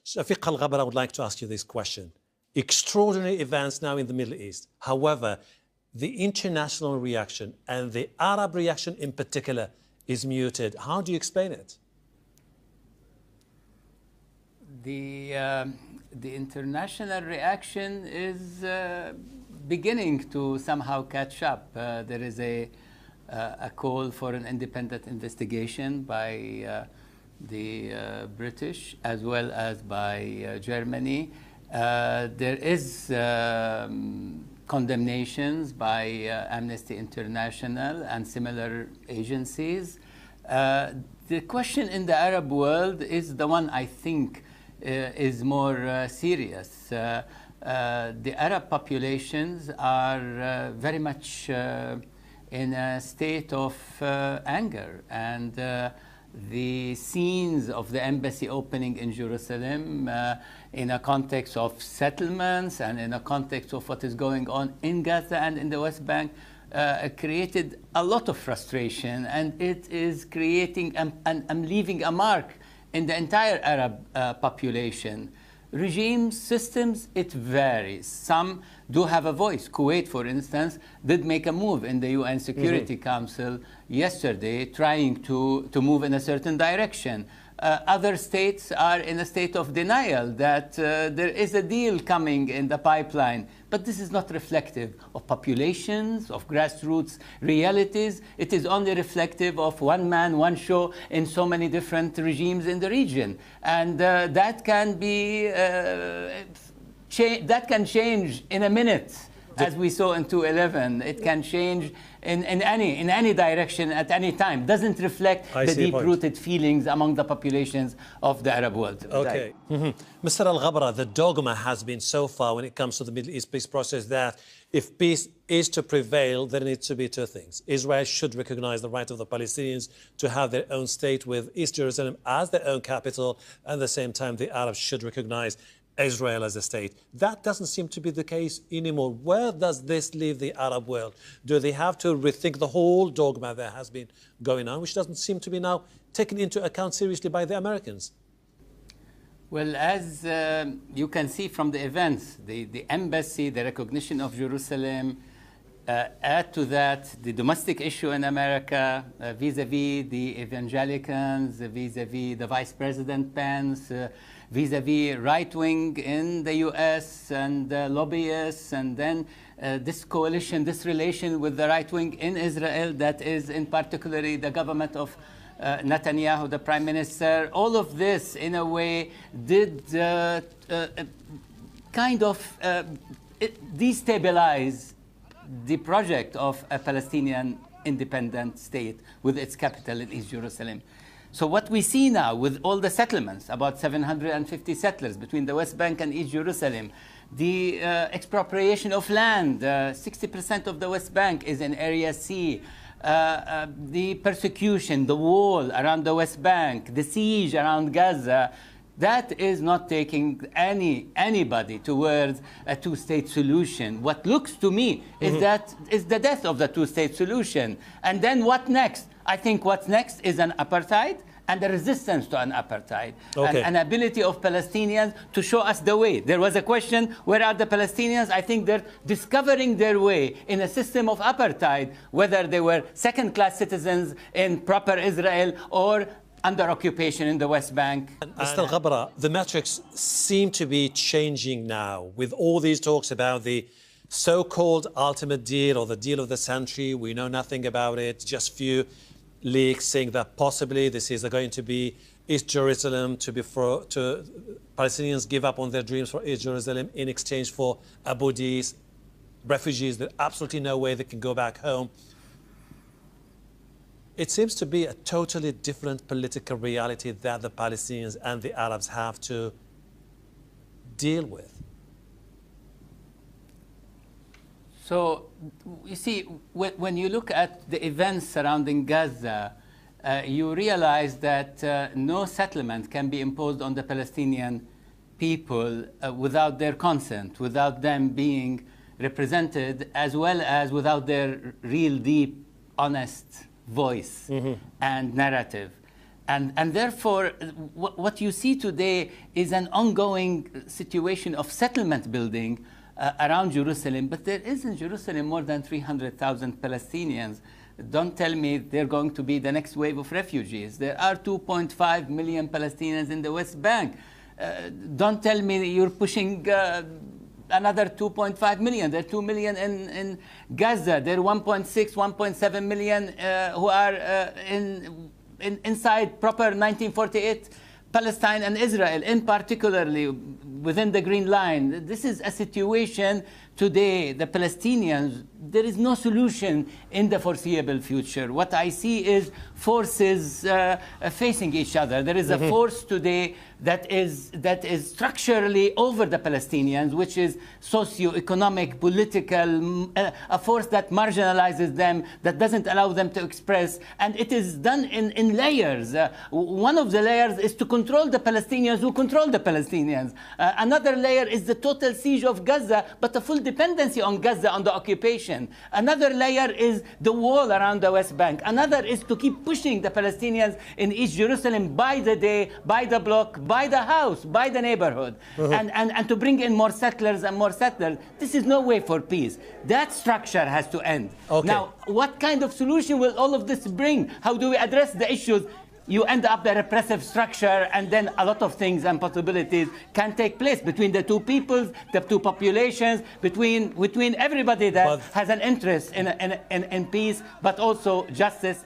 Shafiq Al-Ghabar, I would like to ask you this question. Extraordinary events now in the Middle East. However, the international reaction and the Arab reaction in particular is muted. How do you explain it? The international reaction is beginning to somehow catch up. There is a call for an independent investigation by the British as well as by Germany. There is condemnations by Amnesty International and similar agencies. The question in the Arab world is the one I think is more serious. The Arab populations are very much in a state of anger, and the scenes of the embassy opening in Jerusalem in a context of settlements and in a context of what is going on in Gaza and in the West Bank created a lot of frustration, and it is creating and leaving a mark in the entire Arab population. Regime systems, it varies. Some do have a voice. Kuwait, for instance, did make a move in the UN Security Council yesterday, trying to move in a certain direction. Other states are in a state of denial that there is a deal coming in the pipeline. But this is not reflective of populations, of grassroots realities. It is only reflective of one man, one show in so many different regimes in the region. And that can be, that can change in a minute. As we saw in 2/11, it can change in any direction at any time. Doesn't reflect the deep-rooted feelings among the populations of the Arab world. Okay. Mr. Al-Ghabra, the dogma has been so far when it comes to the Middle East peace process that if peace is to prevail, there needs to be two things. Israel should recognize the right of the Palestinians to have their own state with East Jerusalem as their own capital, and at the same time the Arabs should recognize Israel as a state. That doesn't seem to be the case anymore. Where does this leave the Arab world? Do they have to rethink the whole dogma that has been going on, which doesn't seem to be now taken into account seriously by the Americans? Well, as you can see from the events, the embassy, the recognition of Jerusalem, add to that the domestic issue in America vis-a-vis the evangelicals, vis-a-vis the Vice President Pence, vis-a-vis right-wing in the US and lobbyists, and then this coalition, this relation with the right-wing in Israel that is in particularly the government of Netanyahu, the prime minister. All of this, in a way, did kind of destabilize the project of a Palestinian independent state with its capital in East Jerusalem. So what we see now with all the settlements, about 750 settlers between the West Bank and East Jerusalem, the expropriation of land, 60% of the West Bank is in Area C, the persecution, the wall around the West Bank, the siege around Gaza, that is not taking anybody towards a two-state solution. What looks to me is that is the death of the two-state solution. And then what next? I think what's next is an apartheid and a resistance to an apartheid. Okay. An ability of Palestinians to show us the way. There was a question, where are the Palestinians? I think they're discovering their way in a system of apartheid, whether they were second-class citizens in proper Israel or under occupation in the West Bank. Mr. Al-Ghabra, the metrics seem to be changing now with all these talks about the so-called ultimate deal or the deal of the century. We know nothing about it, just few leaks saying that possibly this is going to be East Jerusalem to Palestinians give up on their dreams for East Jerusalem in exchange for Abu Dhabi's refugees. There's absolutely no way they can go back home. It seems to be a totally different political reality that the Palestinians and the Arabs have to deal with. So, you see, when you look at the events surrounding Gaza, you realize that no settlement can be imposed on the Palestinian people without their consent, without them being represented, as well as without their real, deep, honest voice and narrative. And therefore, what you see today is an ongoing situation of settlement building around Jerusalem. But there is in Jerusalem more than 300,000 Palestinians. Don't tell me they're going to be the next wave of refugees. There are 2.5 million Palestinians in the West Bank. Don't tell me you're pushing another 2.5 million. There are 2 million in Gaza. There are 1.6, 1.7 million who are inside proper 1948 Palestine and Israel, in particularly within the Green Line. This is a situation today, the Palestinians, there is no solution in the foreseeable future. What I see is forces facing each other. There is a force today that is structurally over the Palestinians, which is socio-economic, political, a force that marginalizes them, that doesn't allow them to express, and it is done in layers. One of the layers is to control the Palestinians who control the Palestinians. Another layer is the total siege of Gaza, but a full dependency on Gaza, on the occupation. Another layer is the wall around the West Bank. Another is to keep pushing the Palestinians in East Jerusalem by the day, by the block, by the house, by the neighborhood, and to bring in more settlers and more settlers. This is no way for peace. That structure has to end. Okay. Now, what kind of solution will all of this bring? How do we address the issues? You end up the repressive structure, and then a lot of things and possibilities can take place between the two peoples, the two populations, between everybody that has an interest in peace, but also justice.